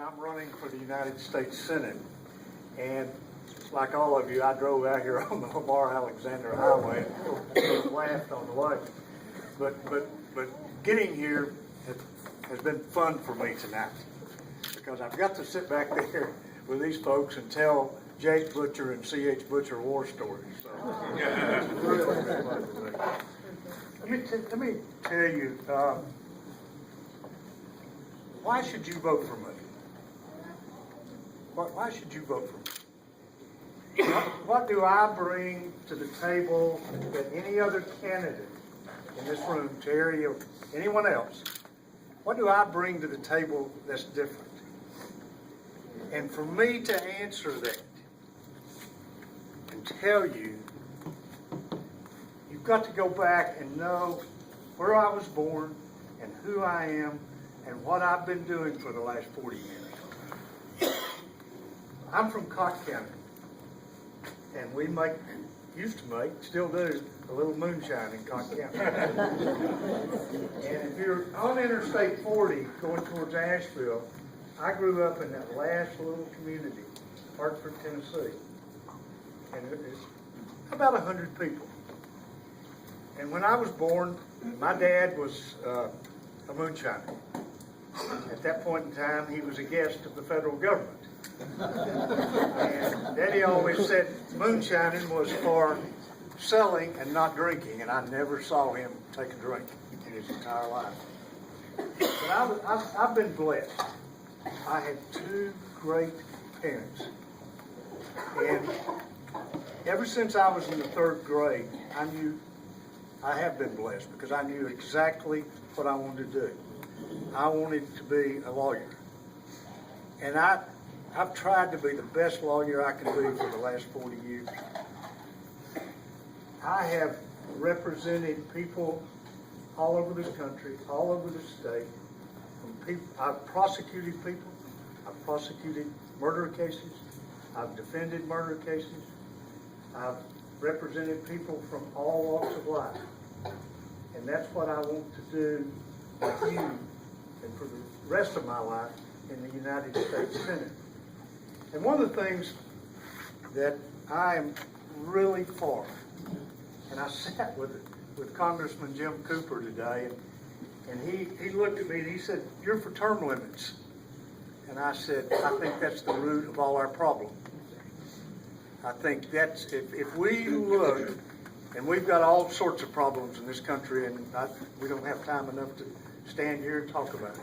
I'm running for the United States Senate, and like all of you, I drove out here on the Lamar Alexander Highway and laughed on the way. But getting here has been fun for me tonight, because I've got to sit back there with these folks and tell Jake Butcher and C.H. Butcher war stories. So, it's really been fun for me. Let me tell you, why should you vote for me? Why should you vote for me? What do I bring to the table that any other candidate in this room, Terry or anyone else, what do I bring to the table that's different? And for me to answer that and tell you, you've got to go back and know where I was born and who I am and what I've been doing for the last 40 years. I'm from Cott County, and we used to make, still do, a little moonshine in Cott County. And if you're on Interstate 40 going towards Asheville, I grew up in that last little community, Hartford, Tennessee. And it's about 100 people. And when I was born, my dad was a moonshiner. At that point in time, he was a guest of the federal government. And Daddy always said moonshining was for selling and not drinking, and I never saw him take a drink in his entire life. But I've been blessed. I had two great parents. And ever since I was in the third grade, I have been blessed because I knew exactly what I wanted to do. I wanted to be a lawyer. And I've tried to be the best lawyer I can be for the last 40 years. I have represented people all over this country, all over the state. I've prosecuted people. I've prosecuted murder cases. I've defended murder cases. I've represented people from all walks of life. And that's what I want to do with you and for the rest of my life in the United States Senate. And one of the things that I am really for, and I sat with Congressman Jim Cooper today, and he looked at me and he said, "You're for term limits." And I said, "I think that's the root of all our problems. I think that's, if we look, and we've got all sorts of problems in this country, and we don't have time enough to stand here and talk about it.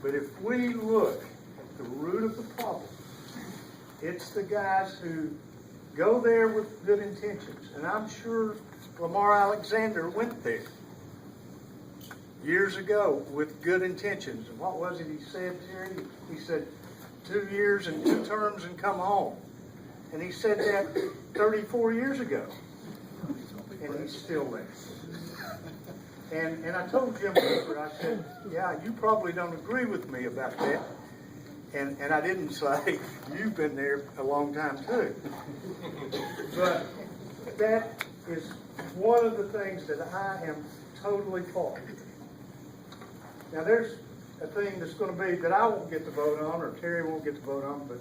But if we look at the root of the problem, it's the guys who go there with good intentions. And I'm sure Lamar Alexander went there years ago with good intentions. And what was it he said, Terry? He said, 2 years and 2 terms and come home. And he said that 34 years ago. And he's still there. And I told Jim Cooper, I said, "Yeah, you probably don't agree with me about that." And I didn't say, "You've been there a long time too." But that is one of the things that I am totally for. Now there's a thing that's going to be that I won't get to vote on, or Terry won't get to vote on, but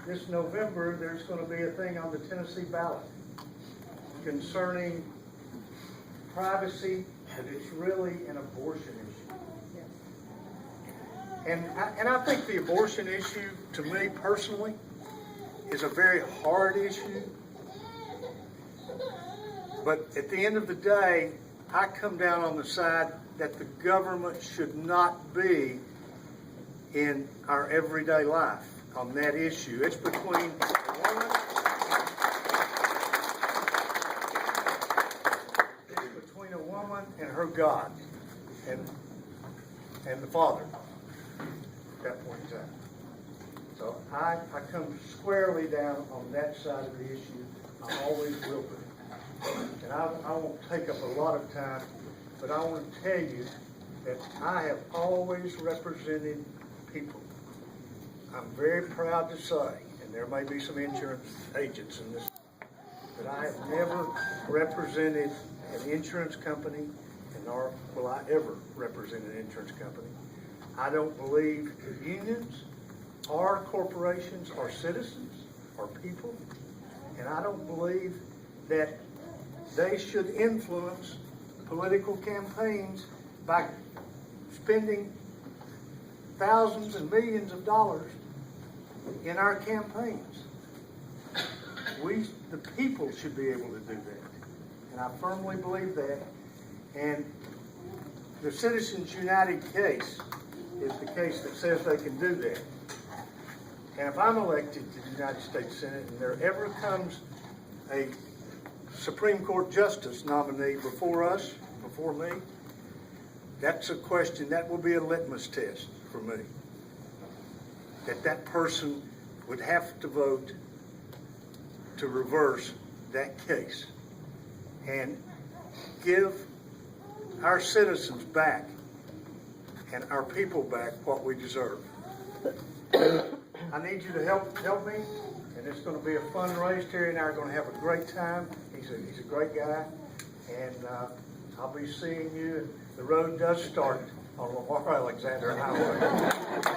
this November there's going to be a thing on the Tennessee ballot concerning privacy, and it's really an abortion issue. And I think the abortion issue, to me personally, is a very hard issue. But at the end of the day, I come down on the side that the government should not be in our everyday life on that issue. It's between a woman, and her God, and the Father at that point in time. So I come squarely down on that side of the issue. I always will be. And I won't take up a lot of time, but I want to tell you that I have always represented people. I'm very proud to say, and there may be some insurance agents in this, but I have never represented an insurance company, and nor will I ever represent an insurance company. I don't believe in unions. our corporations are citizens, are people, and I don't believe that they should influence political campaigns by spending thousands and millions of dollars in our campaigns. We, the people, should be able to do that. And I firmly believe that. And the Citizens United case is the case that says they can do that. And if I'm elected to the United States Senate and there ever comes a Supreme Court Justice nominee before us, before me, that's a question, that will be a litmus test for me. That person would have to vote to reverse that case and give our citizens back and our people back what we deserve. I need you to help me, and it's going to be a fun race. Terry and I are going to have a great time. He's a great guy, and I'll be seeing you. The road does start on Lamar Alexander Highway.